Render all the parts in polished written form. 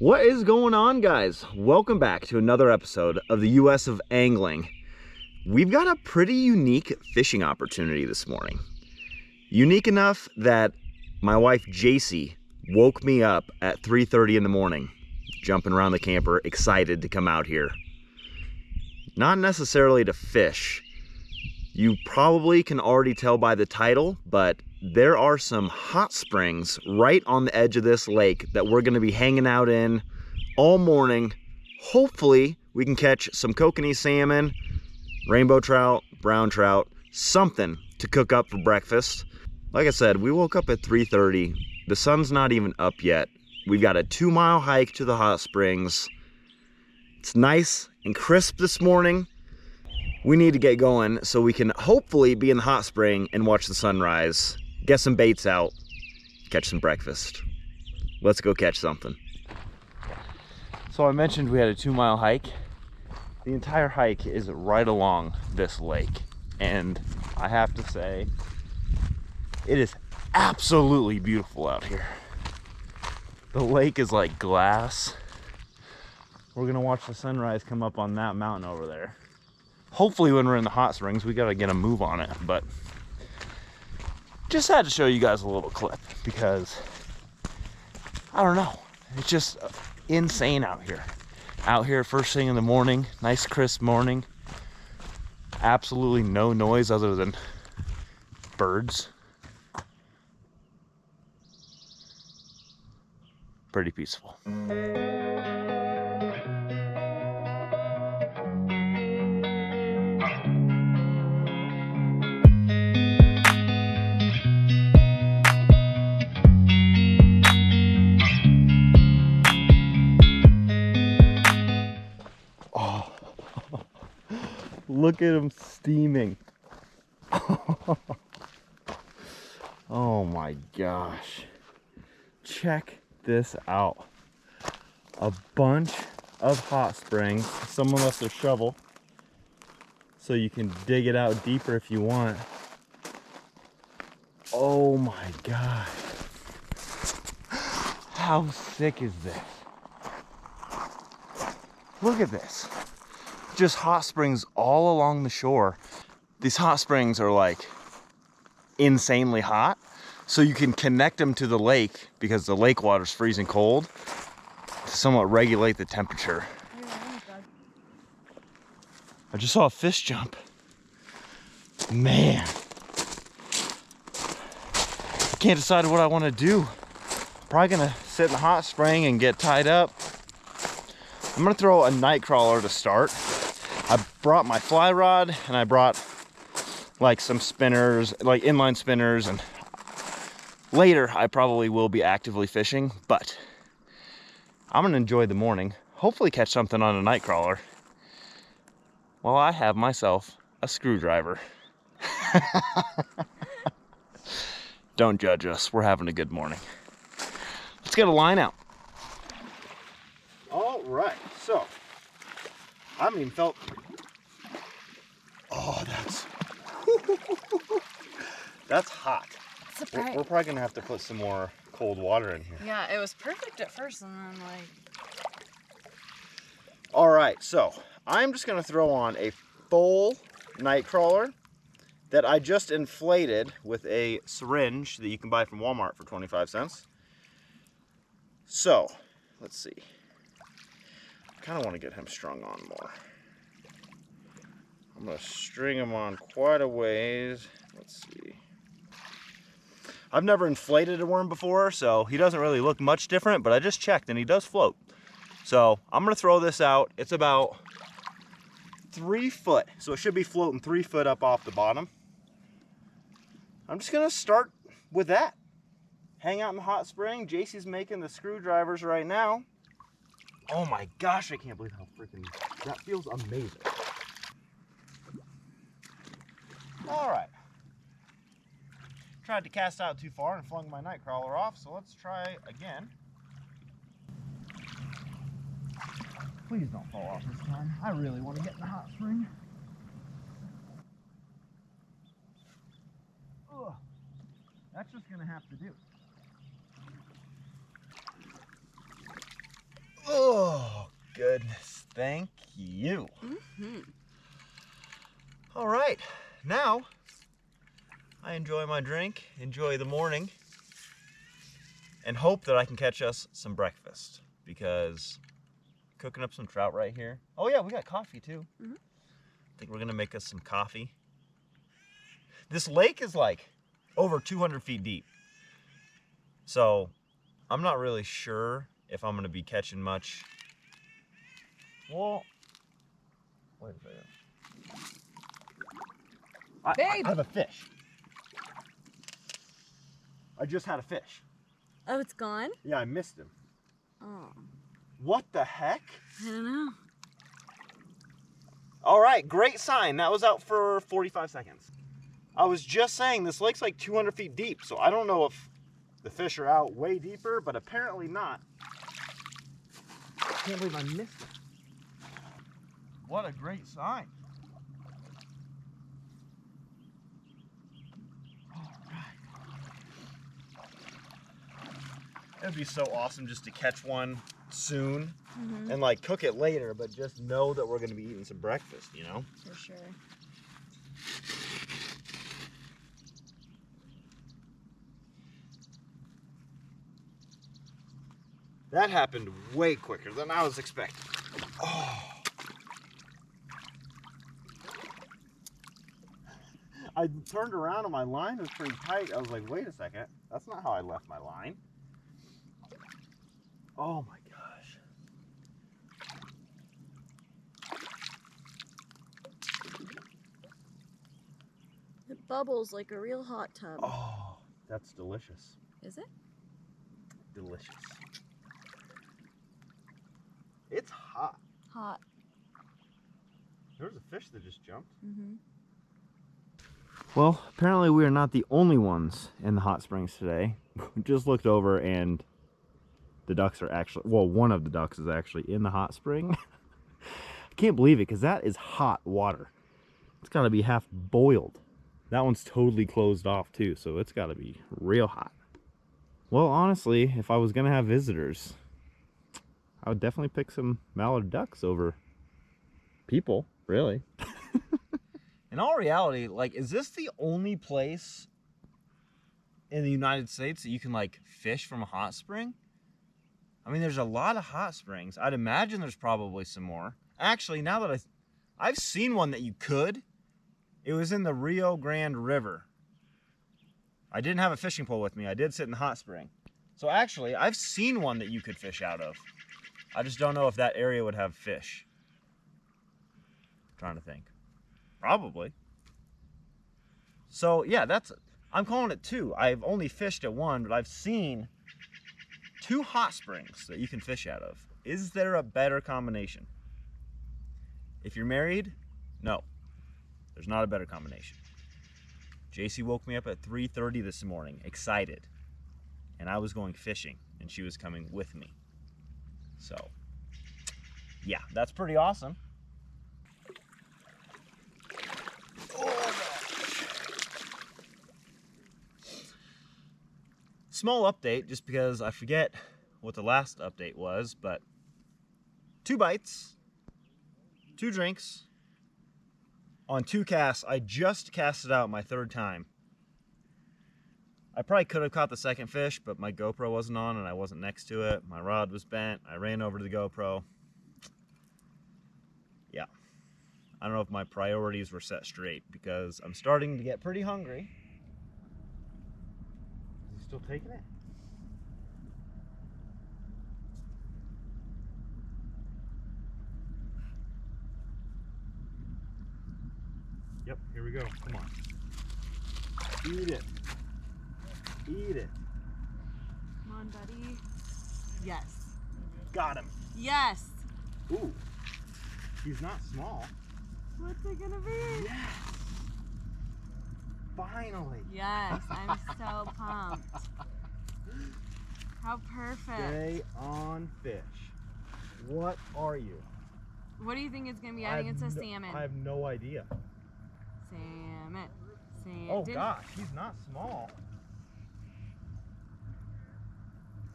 What is going on, guys? Welcome back to another episode of the US of Angling. We've got a pretty unique fishing opportunity this morning. Unique enough that my wife JC woke me up at 3:30 in the morning, jumping around the camper, excited to come out here. Not necessarily to fish. You probably can already tell by the title, but there are some hot springs right on the edge of this lake that we're gonna be hanging out in all morning. Hopefully we can catch some kokanee salmon, rainbow trout, brown trout, something to cook up for breakfast. Like I said, we woke up at 3:30. The sun's not even up yet. We've got a 2-mile hike to the hot springs. It's nice and crisp this morning. We need to get going so we can hopefully be in the hot spring and watch the sunrise, get some baits out, catch some breakfast. Let's go catch something. So I mentioned we had a 2-mile hike. The entire hike is right along this lake. And I have to say, it is absolutely beautiful out here. The lake is like glass. We're gonna watch the sunrise come up on that mountain over there. Hopefully when we're in the hot springs, we gotta get a move on it, but just had to show you guys a little clip because I don't know, it's just insane out here. Out here first thing in the morning, nice crisp morning. Absolutely no noise other than birds. Pretty peaceful. Look at him steaming. Oh my gosh. Check this out. A bunch of hot springs. Someone left their shovel so you can dig it out deeper if you want. Oh my gosh. How sick is this? Look at this. Just hot springs all along the shore. These hot springs are like insanely hot, so you can connect them to the lake because the lake water's freezing cold to somewhat regulate the temperature. I just saw a fish jump. Man, I can't decide what I want to do. Probably gonna sit in the hot spring and get tied up. I'm gonna throw a night crawler to start. I brought my fly rod and I brought like some spinners, like inline spinners, and later I probably will be actively fishing, but I'm gonna enjoy the morning, hopefully catch something on a night crawler while I have myself a screwdriver. Don't judge us, we're having a good morning. Let's get a line out. All right, so I haven't even felt. Oh, that's hot. Surprise. We're probably gonna have to put some more cold water in here. Yeah, it was perfect at first, and then like. All right, so I'm just gonna throw on a full night crawler that I just inflated with a syringe that you can buy from Walmart for 25 cents. So, let's see. I kind of want to get him strung on more. I'm going to string him on quite a ways. Let's see. I've never inflated a worm before, so he doesn't really look much different, but I just checked and he does float. So I'm going to throw this out. It's about 3 foot, so it should be floating 3 foot up off the bottom. I'm just going to start with that. Hang out in the hot spring. JC's making the screwdrivers right now. Oh my gosh, I can't believe how freaking, that feels amazing. All right. Tried to cast out too far and flung my night crawler off, so let's try again. Please don't fall off this time. I really want to get in the hot spring. Ugh. That's just gonna have to do. goodness. Thank you. Mm-hmm. All right. Now, I enjoy my drink, enjoy the morning, and hope that I can catch us some breakfast because cooking up some trout right here. Oh yeah, we got coffee too. Mm-hmm. I think we're gonna make us some coffee. This lake is like over 200 feet deep. So I'm not really sure if I'm gonna be catching much. Well, wait a second. Babe! I have a fish. I just had a fish. Oh, it's gone? Yeah, I missed him. Oh. What the heck? I don't know. All right, great sign. That was out for 45 seconds. I was just saying this lake's like 200 feet deep, so I don't know if the fish are out way deeper, but apparently not. I can't believe I missed it. What a great sign. All right. It'd be so awesome just to catch one soon and like cook it later, but just know that we're gonna be eating some breakfast, you know? For sure. That happened way quicker than I was expecting. Oh. I turned around and my line was pretty tight. I was like, wait a second. That's not how I left my line. Oh my gosh. It bubbles like a real hot tub. Oh, that's delicious. Is it? Delicious. It's hot. Hot. There was a fish that just jumped. Mm-hmm. Well, apparently we are not the only ones in the hot springs today. We just looked over and the ducks are actually, well, one of the ducks is actually in the hot spring. I can't believe it because that is hot water. It's got to be half boiled. That one's totally closed off too, so it's got to be real hot. Well, honestly, if I was going to have visitors, I would definitely pick some mallard ducks over people, really. In all reality, like, is this the only place in the United States that you can, like, fish from a hot spring? I mean, there's a lot of hot springs. I'd imagine there's probably some more. Actually, now that I've seen one that you could. It was in the Rio Grande River. I didn't have a fishing pole with me. I did sit in the hot spring. So actually, I've seen one that you could fish out of. I just don't know if that area would have fish. I'm trying to think. Probably. So yeah, I'm calling it two. I've only fished at one, but I've seen two hot springs that you can fish out of. Is there a better combination? If you're married, no. There's not a better combination. JC woke me up at 3:30 this morning, excited. And I was going fishing, and she was coming with me. So, yeah, that's pretty awesome. Small update, just because I forget what the last update was, but 2 bites, 2 drinks, on 2 casts. I just cast it out my 3rd time. I probably could have caught the 2nd fish, but my GoPro wasn't on and I wasn't next to it. My rod was bent. I ran over to the GoPro. Yeah. I don't know if my priorities were set straight because I'm starting to get pretty hungry. Is he still taking it? Yep, here we go. Come on. Eat it. Eat it. Come on, buddy. Yes. Got him. Yes. Ooh. He's not small. What's it gonna be? Yes. Finally. Yes, I'm so pumped. How perfect. Stay on fish. What are you? What do you think it's gonna be? I think it's a salmon. I have no idea. Salmon. Oh gosh, he's not small.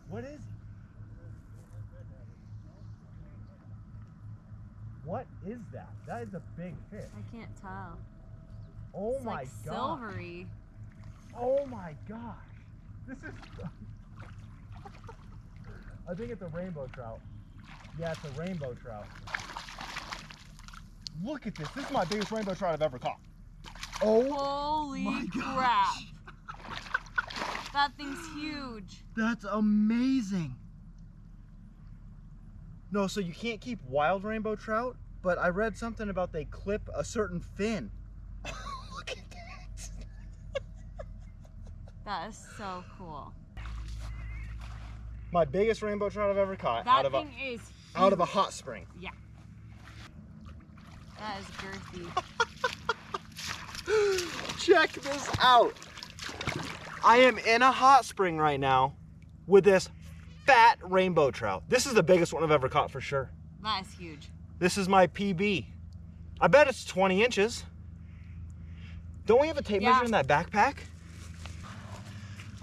What is he? What is that? That is a big fish. I can't tell. Oh It's my like god. silvery. Oh my gosh. This is... I think it's a rainbow trout. Yeah, it's a rainbow trout. Look at this. This is my biggest rainbow trout I've ever caught. Oh, Holy my crap. gosh. That thing's huge. That's amazing. No, so you can't keep wild rainbow trout, but I read something about they clip a certain fin. Look at that. That is so cool. My biggest rainbow trout I've ever caught That thing is huge. out of a hot spring. Yeah. That is girthy. Check this out. I am in a hot spring right now with this fat rainbow trout. This is the biggest one I've ever caught for sure. That is huge. This is my PB. I bet it's 20 inches. Don't we have a tape measure in that backpack?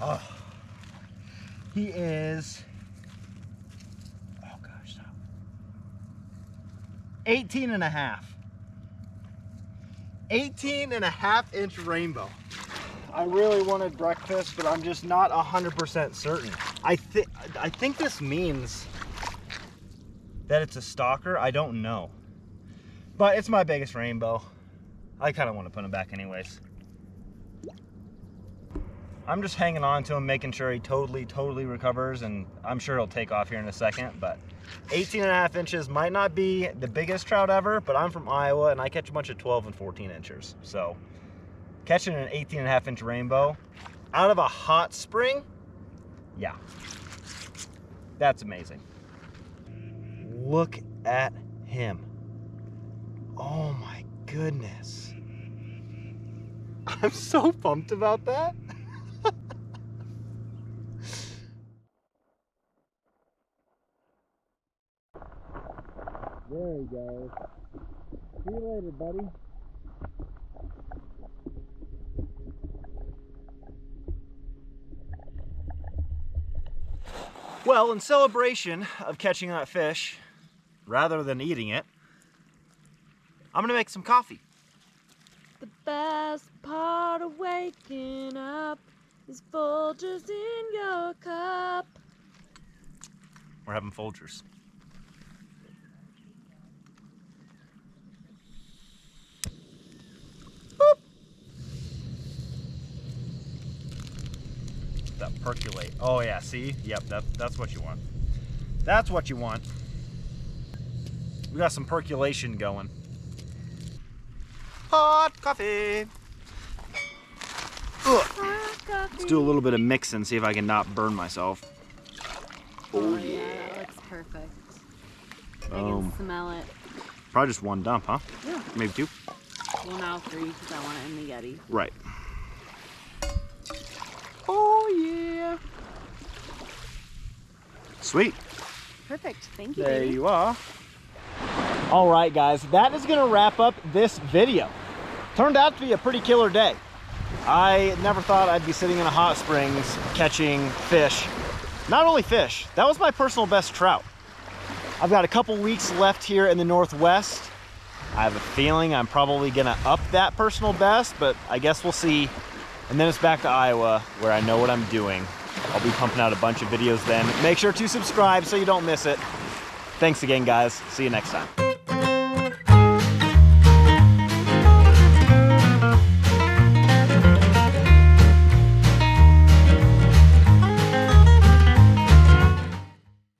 Oh, he is, oh gosh, stop. 18 and a half. 18 and a half inch rainbow. I really wanted breakfast, but I'm just not 100% certain. I think this means that it's a stalker. I don't know. But it's my biggest rainbow. I kind of want to put him back anyways. I'm just hanging on to him, making sure he totally recovers, and I'm sure he'll take off here in a second. But 18 and a half inches might not be the biggest trout ever, but I'm from Iowa and I catch a bunch of 12 and 14 inchers. So catching an 18 and a half inch rainbow out of a hot spring, yeah, that's amazing. Look at him. Oh my goodness. I'm so pumped about that. There he goes. See you later, buddy. Well, in celebration of catching that fish, rather than eating it, I'm gonna make some coffee. The best part of waking up is Folgers in your cup. We're having Folgers. Boop. That percolate. Oh yeah, see? Yep, that's what you want. That's what you want. We got some percolation going. Hot coffee. Ugh. Hot coffee. Let's do a little bit of mixing, see if I can not burn myself. Oh yeah, that looks perfect. I can smell it. Probably just one dump, huh? Yeah. Maybe two? Well, now 3 because I want it in the Yeti. Right. Oh yeah. Sweet. Perfect. Thank you, There baby. you are. All right, guys, that is gonna wrap up this video. Turned out to be a pretty killer day. I never thought I'd be sitting in a hot springs catching fish. Not only fish, that was my personal best trout. I've got a couple weeks left here in the Northwest. I have a feeling I'm probably gonna up that personal best, but I guess we'll see. And then it's back to Iowa where I know what I'm doing. I'll be pumping out a bunch of videos then. Make sure to subscribe so you don't miss it. Thanks again, guys. See you next time.